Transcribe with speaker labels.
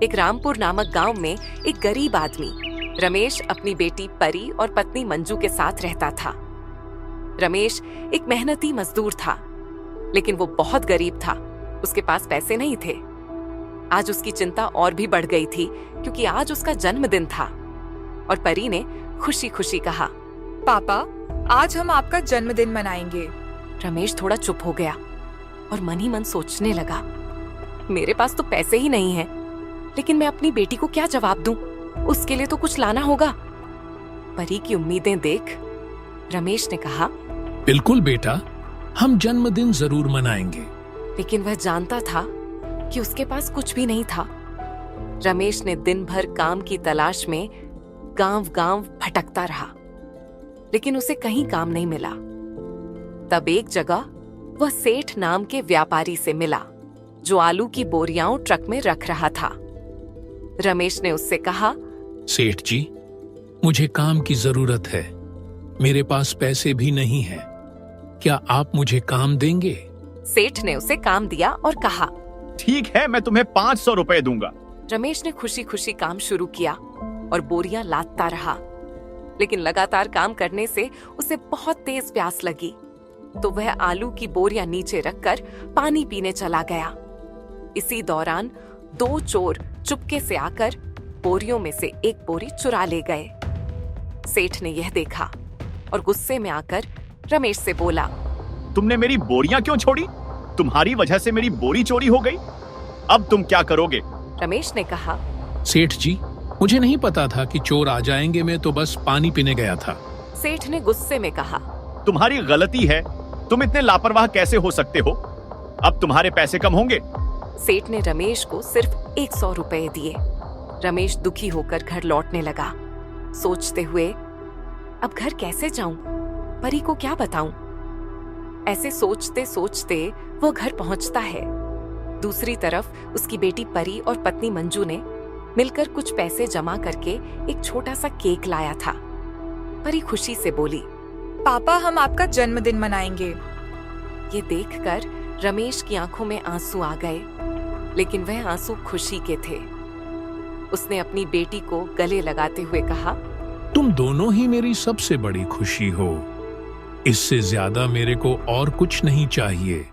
Speaker 1: एक रामपुर नामक गांव में एक गरीब आदमी रमेश अपनी बेटी परी और पत्नी मंजू के साथ रहता था। रमेश एक मेहनती मजदूर था, लेकिन वो बहुत गरीब था। उसके पास पैसे नहीं थे। आज उसकी चिंता और भी बढ़ गई थी, क्योंकि आज उसका जन्मदिन था। और परी ने खुशी खुशी कहा,
Speaker 2: पापा, आज हम आपका जन्मदिन मनाएंगे।
Speaker 1: रमेश थोड़ा चुप हो गया और मन ही मन सोचने लगा, मेरे पास तो पैसे ही नहीं हैं, लेकिन मैं अपनी बेटी को क्या जवाब दूं? उसके लिए तो कुछ लाना होगा। परी की उम्मीदें देख रमेश ने कहा,
Speaker 3: बिल्कुल बेटा, हम जन्मदिन जरूर मनाएंगे।
Speaker 1: लेकिन वह जानता था कि उसके पास कुछ भी नहीं था। रमेश ने दिन भर काम की तलाश में गांव-गांव भटकता रहा, लेकिन उसे कहीं काम नहीं मिला। तब एक जगह वह सेठ नाम के व्यापारी से मिला, जो आलू की बोरियां ट्रक में रख रहा था। रमेश ने उससे कहा,
Speaker 3: सेठ जी, मुझे काम की जरूरत है। मेरे पास पैसे भी नहीं है। क्या आप मुझे काम देंगे?
Speaker 1: सेठ ने उसे काम दिया और कहा,
Speaker 4: ठीक है, मैं तुम्हें 500 रुपए दूंगा।
Speaker 1: रमेश ने खुशी खुशी काम शुरू किया और बोरियां लादता रहा। लेकिन लगातार काम करने से उसे बहुत तेज प्यास लगी, तो वह आलू की बोरियां नीचे रखकर पानी पीने चला गया। इसी दौरान दो चोर चुपके से आकर बोरियों में से एक बोरी चुरा ले गए। सेठ ने यह देखा और गुस्से में आकर रमेश से बोला,
Speaker 4: तुमने मेरी बोरियां क्यों छोड़ी? तुम्हारी वजह से मेरी बोरी चोरी हो गई। अब तुम क्या करोगे?
Speaker 1: रमेश ने कहा,
Speaker 3: सेठ जी, मुझे नहीं पता था कि चोर आ जाएंगे। मैं तो बस पानी पीने गया था।
Speaker 1: सेठ ने गुस्से में कहा,
Speaker 4: तुम्हारी गलती है। तुम इतने लापरवाह कैसे हो सकते हो? अब तुम्हारे पैसे कम होंगे।
Speaker 1: सेठ ने रमेश को सिर्फ 100 रुपए दिए। रमेश दुखी होकर घर लौटने लगा, सोचते हुए, अब घर कैसे जाऊं? परी को क्या बताऊं? ऐसे सोचते सोचते वो घर पहुंचता है। दूसरी तरफ उसकी बेटी परी और पत्नी मंजू ने मिलकर कुछ पैसे जमा करके एक छोटा सा केक लाया था। परी खुशी से बोली,
Speaker 2: पापा, हम आपका जन्मदिन मनाएंगे।
Speaker 1: ये देखकर रमेश की आंखों में आंसू आ गए, लेकिन वह आंसू खुशी के थे। उसने अपनी बेटी को गले लगाते हुए कहा,
Speaker 3: तुम दोनों ही मेरी सबसे बड़ी खुशी हो। इससे ज्यादा मेरे को और कुछ नहीं चाहिए।